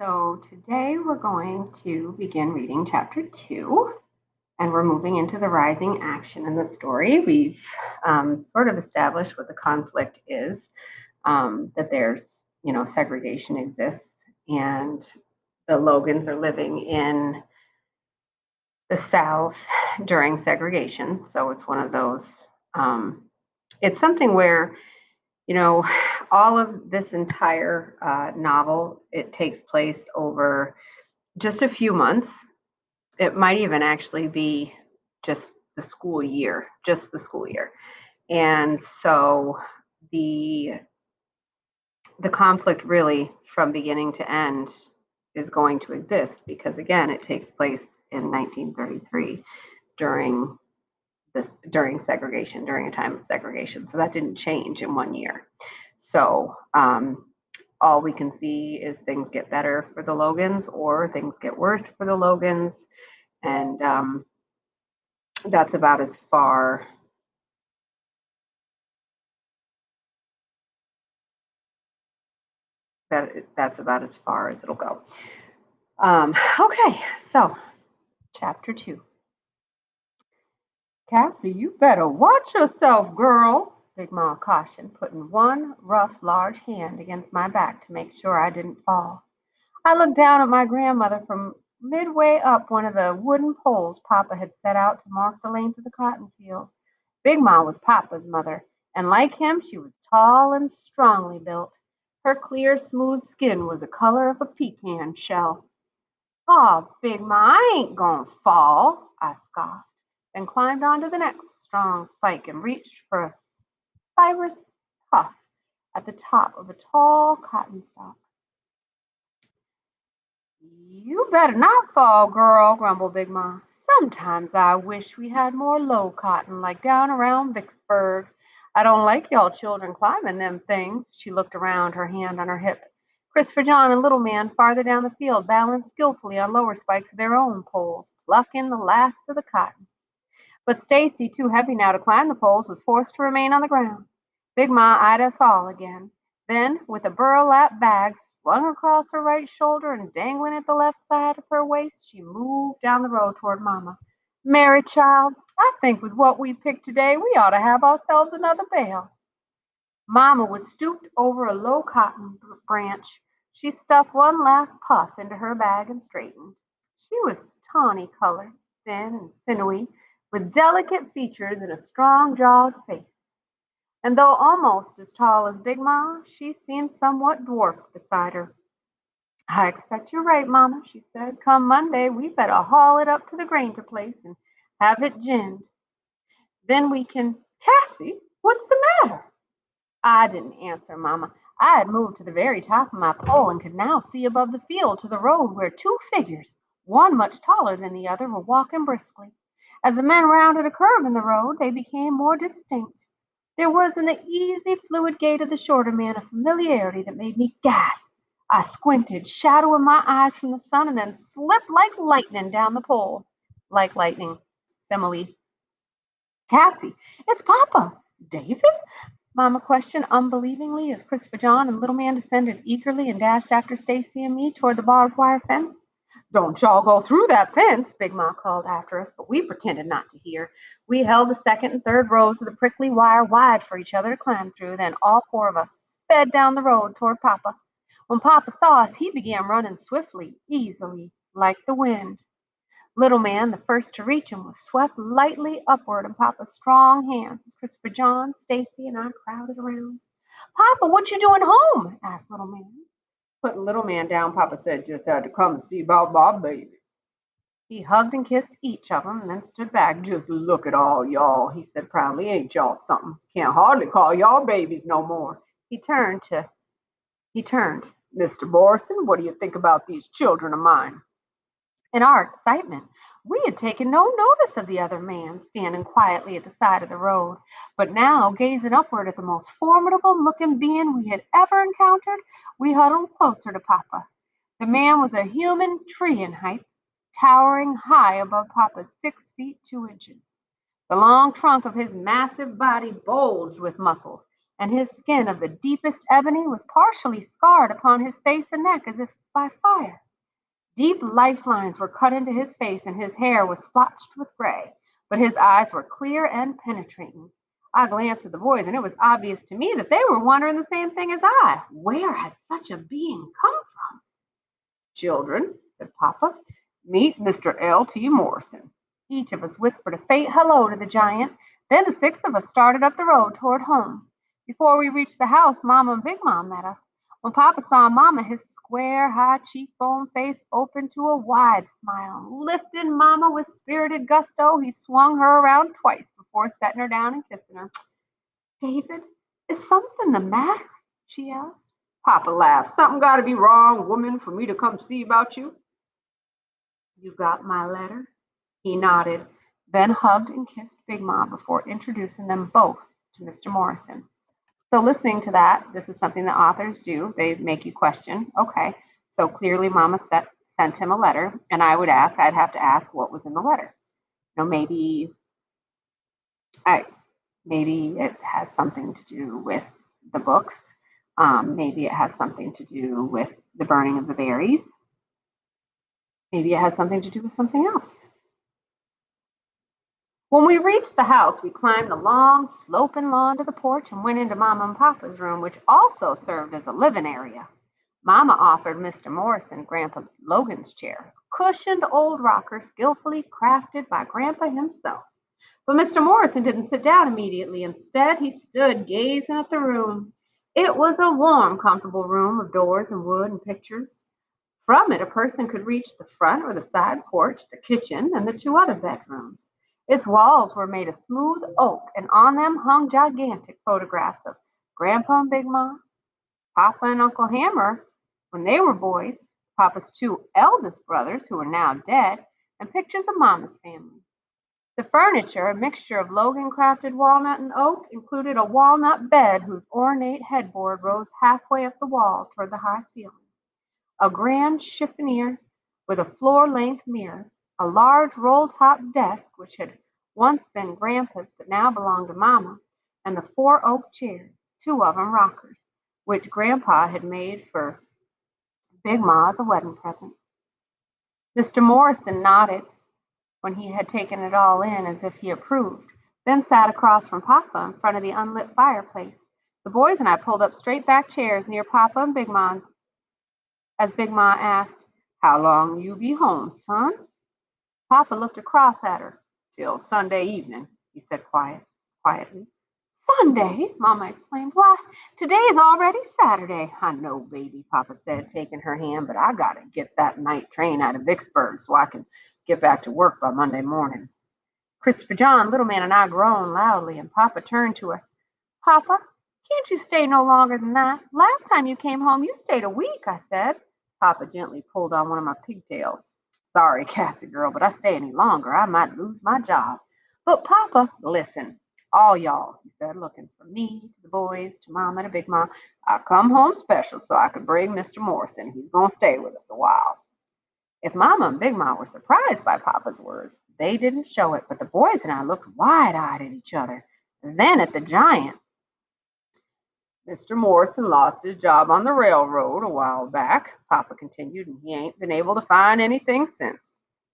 So today we're going to begin reading chapter 2, and we're moving into the rising action in the story. We've sort of established what the conflict is, that segregation exists, and the Logans are living in the South during segregation. So it's one of those, it's something where, you know, all of this entire novel, it takes place over just a few months. It might even actually be just just the school year. And so the the conflict really from beginning to end is going to exist because again, it takes place in 1933 during during segregation, during a time of segregation. So that didn't change in 1 year. So all we can see is things get better for the Logans or things get worse for the Logans. And that's about as far that's about as far as it'll go. Okay, so chapter 2. Cassie, you better watch yourself, girl, Big Ma cautioned, putting one rough, large hand against my back to make sure I didn't fall. I looked down at my grandmother from midway up one of the wooden poles Papa had set out to mark the length of the cotton field. Big Ma was Papa's mother, and like him, she was tall and strongly built. Her clear, smooth skin was the color of a pecan shell. "Aw, Big Ma, I ain't gonna fall," I scoffed, then climbed onto the next strong spike and reached for a fibrous puff at the top of a tall cotton stalk. "You better not fall, girl," grumbled Big Ma. "Sometimes I wish we had more low cotton like down around Vicksburg. I don't like y'all children climbing them things." She looked around, her hand on her hip. Christopher John and Little Man farther down the field balanced skillfully on lower spikes of their own poles, plucking the last of the cotton. But Stacy, too heavy now to climb the poles, was forced to remain on the ground. Big Ma eyed us all again. Then, with a burlap bag slung across her right shoulder and dangling at the left side of her waist, she moved down the road toward Mama. "Mary, child, I think with what we picked today, we ought to have ourselves another bale." Mama was stooped over a low cotton branch. She stuffed one last puff into her bag and straightened. She was tawny colored, thin and sinewy, with delicate features and a strong jawed face. And though almost as tall as Big Ma, she seemed somewhat dwarfed beside her. "I expect you're right, Mama," she said. "Come Monday, we better haul it up to the Granger place and have it ginned. Then we can—" "Cassie, what's the matter?" I didn't answer, Mama. I had moved to the very top of my pole and could now see above the field to the road where two figures, one much taller than the other, were walking briskly. As the men rounded a curve in the road, they became more distinct. There was in the easy, fluid gait of the shorter man a familiarity that made me gasp. I squinted, shadowing my eyes from the sun, and then slipped like lightning down the pole. Like lightning. Simile. "Cassie, it's Papa." "David?" Mama questioned unbelievingly as Christopher John and Little Man descended eagerly and dashed after Stacy and me toward the barbed wire fence. "Don't y'all go through that fence," Big Ma called after us, but we pretended not to hear. We held the second and third rows of the prickly wire wide for each other to climb through, then all four of us sped down the road toward Papa. When Papa saw us, he began running swiftly, easily, like the wind. Little Man, the first to reach him, was swept lightly upward in Papa's strong hands as Christopher John, Stacy, and I crowded around. "Papa, what you doing home?" asked Little Man. Putting Little Man down, Papa said, "Just had to come and see about my babies." He hugged and kissed each of them and then stood back. "Just look at all y'all," he said proudly. "Ain't y'all something? Can't hardly call y'all babies no more." He turned. "Mr. Morrison, what do you think about these children of mine?" In our excitement, we had taken no notice of the other man standing quietly at the side of the road, but now, gazing upward at the most formidable looking being we had ever encountered, we huddled closer to Papa. The man was a human tree in height, towering high above Papa's 6 feet 2 inches. The long trunk of his massive body bulged with muscles, and his skin of the deepest ebony was partially scarred upon his face and neck as if by fire. Deep lifelines were cut into his face, and his hair was splotched with gray, but his eyes were clear and penetrating. I glanced at the boys, and it was obvious to me that they were wondering the same thing as I. Where had such a being come from? "Children," said Papa, "meet Mr. L.T. Morrison." Each of us whispered a faint hello to the giant. Then the six of us started up the road toward home. Before we reached the house, Mama and Big Mom met us. When Papa saw Mama, his square, high cheekbone face opened to a wide smile. Lifting Mama with spirited gusto, he swung her around twice before setting her down and kissing her. "David, is something the matter?" she asked. Papa laughed. "Something got to be wrong, woman, for me to come see about you." "You got my letter?" He nodded, then hugged and kissed Big Mom before introducing them both to Mr. Morrison. So, listening to that, this is something that authors do. They make you question, okay, so clearly Mama sent him a letter, and I'd have to ask what was in the letter. Maybe I, maybe it has something to do with the books. Maybe it has something to do with the burning of the berries. Maybe it has something to do with something else. When we reached the house, we climbed the long, sloping lawn to the porch and went into Mama and Papa's room, which also served as a living area. Mama offered Mr. Morrison Grandpa Logan's chair, a cushioned old rocker skillfully crafted by Grandpa himself. But Mr. Morrison didn't sit down immediately. Instead, he stood gazing at the room. It was a warm, comfortable room of doors and wood and pictures. From it, a person could reach the front or the side porch, the kitchen, and the two other bedrooms. Its walls were made of smooth oak, and on them hung gigantic photographs of Grandpa and Big Ma, Papa and Uncle Hammer when they were boys, Papa's two eldest brothers who are now dead, and pictures of Mama's family. The furniture, a mixture of Logan crafted walnut and oak, included a walnut bed whose ornate headboard rose halfway up the wall toward the high ceiling, a grand chiffonier with a floor-length mirror, a large roll-top desk which had once been Grandpa's but now belonged to Mama, and the four oak chairs, two of them rockers, which Grandpa had made for Big Ma as a wedding present. Mr. Morrison nodded when he had taken it all in as if he approved, then sat across from Papa in front of the unlit fireplace. The boys and I pulled up straight back chairs near Papa and Big Ma as Big Ma asked, "How long you be home, son?" Papa looked across at her. "Till Sunday evening," he said quietly. "Sunday!" Mama exclaimed. "Why, today's already Saturday." "I know, baby," Papa said, taking her hand, "but I gotta get that night train out of Vicksburg so I can get back to work by Monday morning." Christopher John, Little Man, and I groaned loudly, and Papa turned to us. "Papa, can't you stay no longer than that? Last time you came home, you stayed a week," I said. Papa gently pulled on one of my pigtails. "Sorry, Cassie girl, but I stay any longer, I might lose my job." "But Papa—" "Listen, all y'all," he said, looking from me to the boys to Mama to Big Ma. "I come home special so I could bring Mr. Morrison. He's gonna stay with us a while." If Mama and Big Ma were surprised by Papa's words, they didn't show it, but the boys and I looked wide-eyed at each other, then at the giant. "Mr. Morrison lost his job on the railroad a while back," Papa continued, "and he ain't been able to find anything since.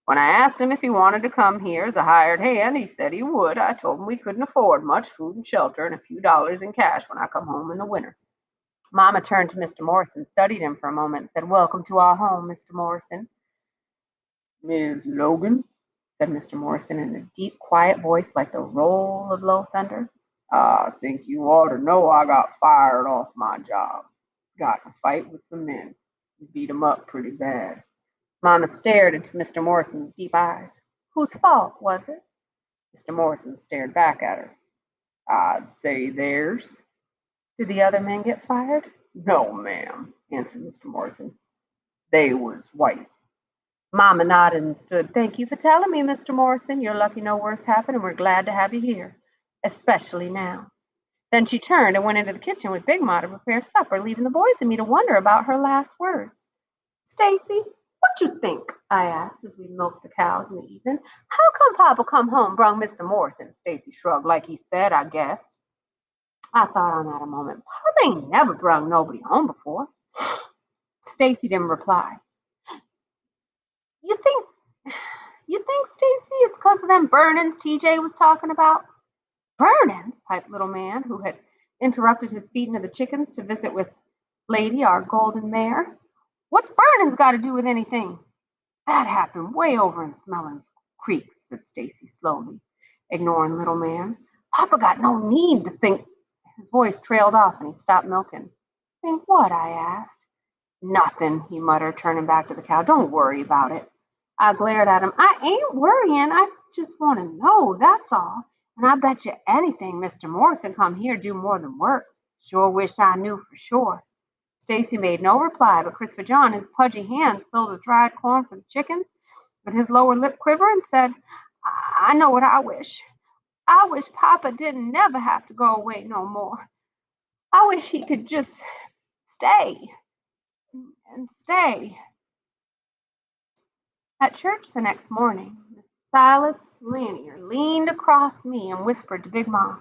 When I asked him if he wanted to come here as a hired hand, he said he would. I told him we couldn't afford much food and shelter and a few dollars in cash when I come home in the winter." Mama turned to Mr. Morrison, studied him for a moment, and said, "Welcome to our home, Mr. Morrison." "Miss Logan," said Mr. Morrison in a deep, quiet voice like the roll of low thunder, "I think you ought to know I got fired off my job. Got in a fight with some men. Beat 'em up pretty bad." Mama stared into Mr. Morrison's deep eyes. "Whose fault was it?" Mr. Morrison stared back at her. "I'd say theirs." "Did the other men get fired?" "No, ma'am," answered Mr. Morrison. "They was white." Mama nodded and stood. "Thank you for telling me, Mr. Morrison. You're lucky no worse happened, and we're glad to have you here, especially now." Then she turned and went into the kitchen with Big Ma to prepare supper, leaving the boys and me to wonder about her last words. "Stacy, what you think?" I asked as we milked the cows in the evening. "How come Papa come home brung Mr. Morrison?" Stacy shrugged like he said, "I guess." I thought on that a moment. Papa ain't never brung nobody home before. Stacy didn't reply. You think Stacy, it's 'cause of them burnings TJ was talking about? Burnings, piped little man, who had interrupted his feeding of the chickens to visit with Lady, our golden mare. What's burnings got to do with anything? That happened way over in Smelling's Creek, said Stacy slowly, ignoring little man. Papa got no need to think. His voice trailed off and he stopped milking. Think what? I asked. Nothing, he muttered, turning back to the cow. Don't worry about it. I glared at him. I ain't worrying. I just want to know, that's all. And I bet you anything Mr. Morrison come here do more than work. Sure wish I knew for sure. Stacy made no reply, but Christopher John, his pudgy hands filled with dried corn for the chickens, but his lower lip quivered, said, I know what I wish. I wish Papa didn't never have to go away no more. I wish he could just stay and stay. At church the next morning, Silas Lanier leaned across me and whispered to Big Ma,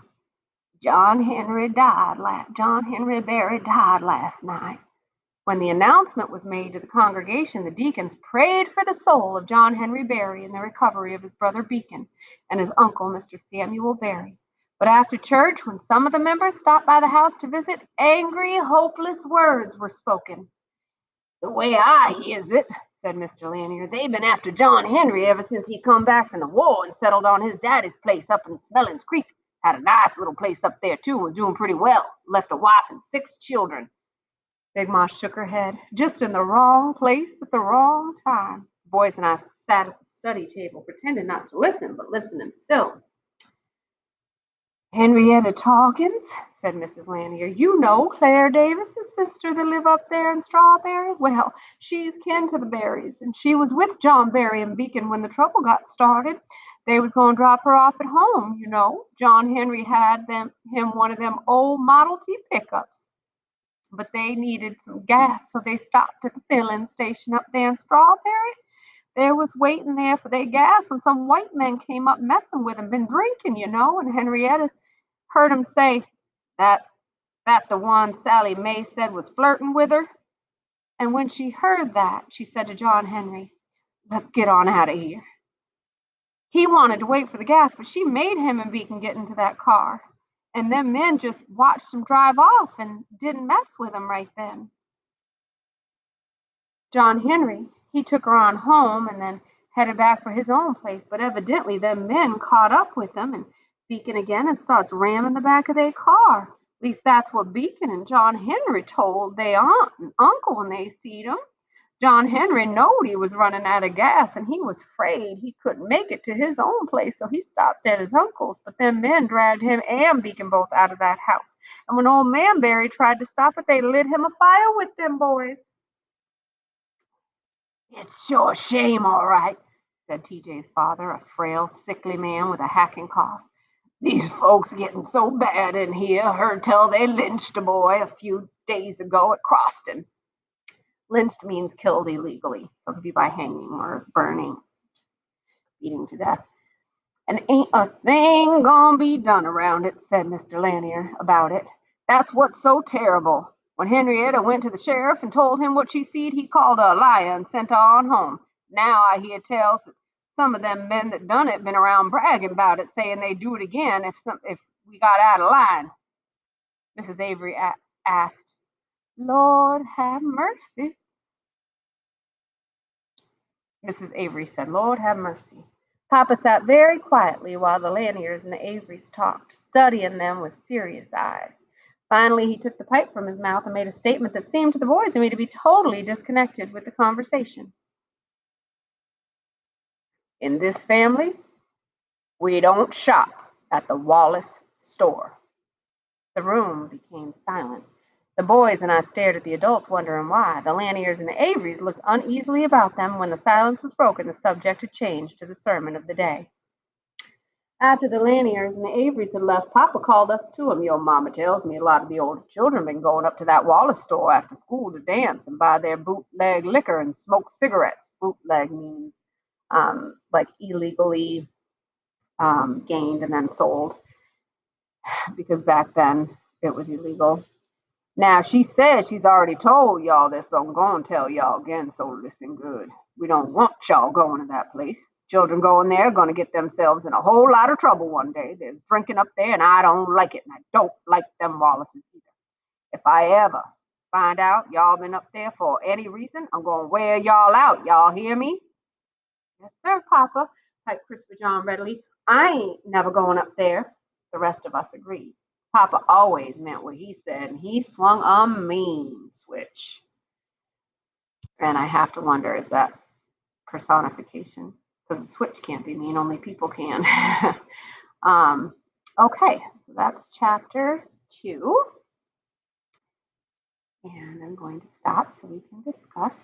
John Henry Barry died last night. When the announcement was made to the congregation, the deacons prayed for the soul of John Henry Barry and the recovery of his brother Beacon and his uncle, Mr. Samuel Barry. But after church, when some of the members stopped by the house to visit, angry, hopeless words were spoken. The way I hears it, said Mr. Lanier, they've been after John Henry ever since he come back from the war and settled on his daddy's place up in Smelling's Creek. Had a nice little place up there, too, was doing pretty well. Left a wife and 6 children. Big Ma shook her head. Just in the wrong place at the wrong time. The boys and I sat at the study table, pretending not to listen, but listening still. Henrietta Toggins, said Mrs. Lanier. You know Claire Davis's sister that live up there in Strawberry? Well, she's kin to the Barrys, and she was with John Barry and Beacon when the trouble got started. They was going to drop her off at home, you know. John Henry had him one of them old Model T pickups. But they needed some gas, so they stopped at the filling station up there in Strawberry. They was waiting there for their gas when some white men came up messing with them, been drinking, you know, and Henrietta heard him say that the one Sally Mae said was flirting with her. And when she heard that, she said to John Henry, let's get on out of here. He wanted to wait for the gas, but she made him and Beacon get into that car. And them men just watched him drive off and didn't mess with him right then. John Henry, he took her on home and then headed back for his own place, but evidently them men caught up with him and Beacon again and starts ramming the back of their car. At least that's what Beacon and John Henry told their aunt and uncle when they seed him. John Henry knowed he was running out of gas and he was afraid he couldn't make it to his own place, so he stopped at his uncle's. But them men dragged him and Beacon both out of that house. And when old man Barry tried to stop it, they lit him a fire with them boys. It's sure a shame, all right, said TJ's father, a frail, sickly man with a hacking cough. These folks getting so bad in here. Heard tell they lynched a boy a few days ago at Croston. Lynched means killed illegally, so it could be by hanging or burning, beating to death. And ain't a thing gonna be done around it, said Mr. Lanier about it. That's what's so terrible. When Henrietta went to the sheriff and told him what she seed, he called her a liar and sent her on home. Now I hear tales that some of them men that done it been around bragging about it, saying they'd do it again if we got out of line. Mrs. Avery asked, Lord have mercy. Mrs. Avery said, Lord have mercy. Papa sat very quietly while the Laniers and the Averys talked, studying them with serious eyes. Finally, he took the pipe from his mouth and made a statement that seemed to the boys and me to be totally disconnected with the conversation. In this family, we don't shop at the Wallace store. The room became silent. The boys and I stared at the adults, wondering why. The Laniers and the Averys looked uneasily about them. When the silence was broken, the subject had changed to the sermon of the day. After the Laniers and the Averys had left, Papa called us to him. Your mama tells me a lot of the older children been going up to that Wallace store after school to dance and buy their bootleg liquor and smoke cigarettes. Bootleg means like illegally gained and then sold, because back then it was illegal. Now, she said she's already told y'all this, but I'm going to tell y'all again, so listen good. We don't want y'all going to that place. Children going there are going to get themselves in a whole lot of trouble one day. There's drinking up there, and I don't like it, and I don't like them Wallaces either. If I ever find out y'all been up there for any reason, I'm going to wear y'all out. Y'all hear me? Yes, sir, Papa, piped Crisper John readily. I ain't never going up there. The rest of us agreed. Papa always meant what he said, and he swung a mean switch. And I have to wonder, is that personification? Because the switch can't be mean, only people can. um, okay, so that's chapter 2. And I'm going to stop so we can discuss